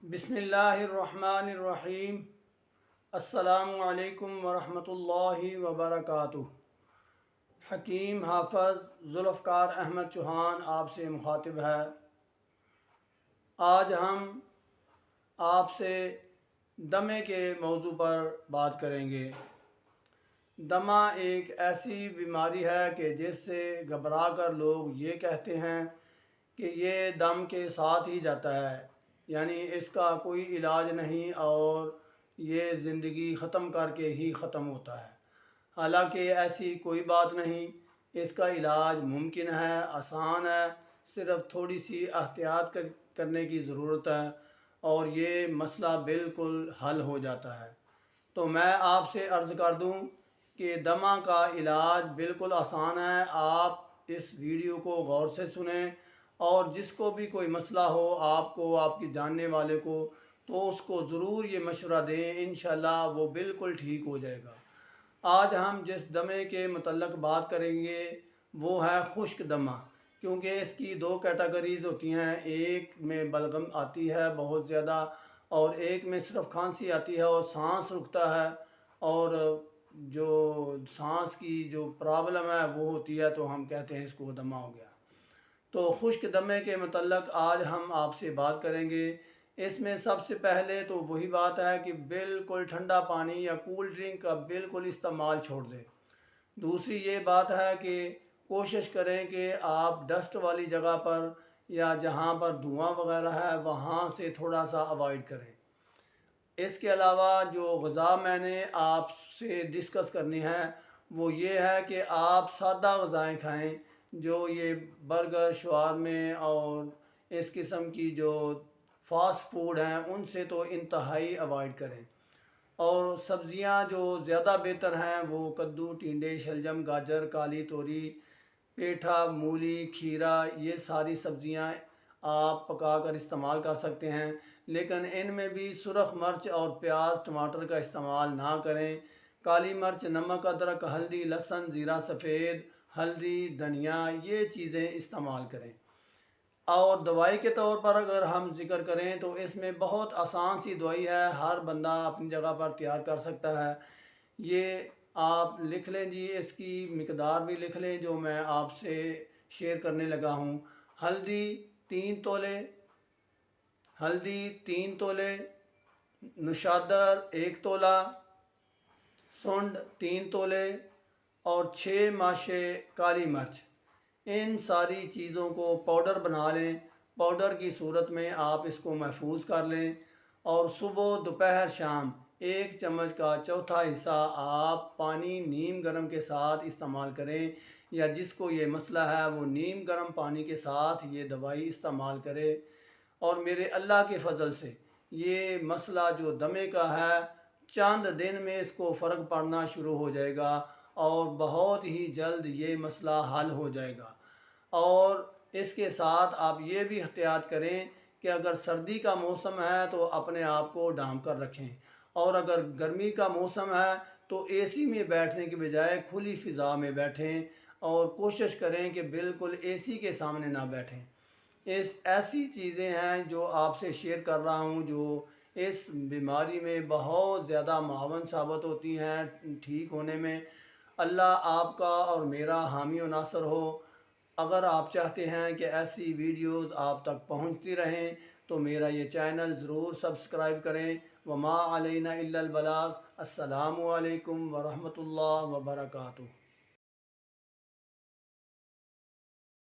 बिस्मिल्लाहिर्रहमानिर्रहीम। अस्सलामु अलैकुम वरहमतुल्लाहि वबरकातुहू। हकीम हाफ़िज़ ज़ुल्फ़कार अहमद चौहान आपसे मुखातिब है। आज हम आपसे दमे के मौजू पर बात करेंगे। दमा एक ऐसी बीमारी है कि जिससे घबरा कर लोग ये कहते हैं कि ये दम के साथ ही जाता है, यानी इसका कोई इलाज नहीं और ये ज़िंदगी ख़त्म करके ही ख़त्म होता है। हालांकि ऐसी कोई बात नहीं, इसका इलाज मुमकिन है, आसान है, सिर्फ़ थोड़ी सी एहतियात करने की ज़रूरत है और ये मसला बिल्कुल हल हो जाता है। तो मैं आपसे अर्ज़ कर दूं कि दमा का इलाज बिल्कुल आसान है। आप इस वीडियो को गौर से सुनें और जिसको भी कोई मसला हो, आपको, आपकी जानने वाले को, तो उसको ज़रूर ये मशवरा दें, इंशाल्लाह वो बिल्कुल ठीक हो जाएगा। आज हम जिस दमे के मतलब बात करेंगे वो है खुश्क दमा, क्योंकि इसकी दो कैटेगरीज़ होती हैं। एक में बलगम आती है बहुत ज़्यादा और एक में सिर्फ खांसी आती है और सांस रुकता है, और जो सांस की जो प्रॉब्लम है वो होती है, तो हम कहते हैं इसको दमा हो गया। तो खुश्क दमे के मतलब आज हम आपसे बात करेंगे। इसमें सबसे पहले तो वही बात है कि बिल्कुल ठंडा पानी या कूल ड्रिंक का बिल्कुल इस्तेमाल छोड़ दें। दूसरी ये बात है कि कोशिश करें कि आप डस्ट वाली जगह पर या जहाँ पर धुआं वगैरह है वहाँ से थोड़ा सा अवॉइड करें। इसके अलावा जो ग़िज़ा मैंने आपसे डिस्कस करनी है वो ये है कि आप सादा ग़िज़ाएँ खाएँ। जो ये बर्गर, शवारमे और इस किस्म की जो फ़ास्ट फूड हैं उनसे तो इंतहाई अवॉइड करें। और सब्ज़ियाँ जो ज़्यादा बेहतर हैं वो कद्दू, टिंडे, शलजम, गाजर, काली तोरी, पेठा, मूली, खीरा, ये सारी सब्ज़ियाँ आप पकाकर इस्तेमाल कर सकते हैं। लेकिन इनमें भी सुरख मिर्च और प्याज, टमाटर का इस्तेमाल ना करें। काली मिर्च, नमक, अदरक, हल्दी, लहसुन, ज़ीरा सफ़ेद, हल्दी, धनिया, ये चीज़ें इस्तेमाल करें। और दवाई के तौर पर अगर हम ज़िक्र करें तो इसमें बहुत आसान सी दवाई है, हर बंदा अपनी जगह पर तैयार कर सकता है। ये आप लिख लें जी, इसकी मिकदार भी लिख लें जो मैं आपसे शेयर करने लगा हूँ। हल्दी 3 तोले, हल्दी 3 तोले, नुशादर 1 तोला, सुंड 3 तोले और 6 माशे काली मिर्च। इन सारी चीज़ों को पाउडर बना लें। पाउडर की सूरत में आप इसको महफूज कर लें और सुबह, दोपहर, शाम 1 चम्मच का चौथा हिस्सा आप पानी नीम गर्म के साथ इस्तेमाल करें, या जिसको ये मसला है वो नीम गर्म पानी के साथ ये दवाई इस्तेमाल करे। और मेरे अल्लाह के फ़ज़ल से ये मसला जो दमे का है, चंद दिन में इसको फ़र्क पड़ना शुरू हो जाएगा और बहुत ही जल्द ये मसला हल हो जाएगा। और इसके साथ आप ये भी एहतियात करें कि अगर सर्दी का मौसम है तो अपने आप को ढाँप कर रखें, और अगर गर्मी का मौसम है तो एसी में बैठने के बजाय खुली फ़िज़ा में बैठें और कोशिश करें कि बिल्कुल एसी के सामने ना बैठें। इस ऐसी चीज़ें हैं जो आपसे शेयर कर रहा हूँ जो इस बीमारी में बहुत ज़्यादा मावन साबित होती हैं ठीक होने में। अल्लाह आपका और मेरा हामी और नासर हो। अगर आप चाहते हैं कि ऐसी वीडियोस आप तक पहुंचती रहें तो मेरा ये चैनल ज़रूर सब्सक्राइब करें। वमा अलैना इल्लल बलाग। अस्सलामु अलैकुम वरहमतुल्लाह वबरकातुहू।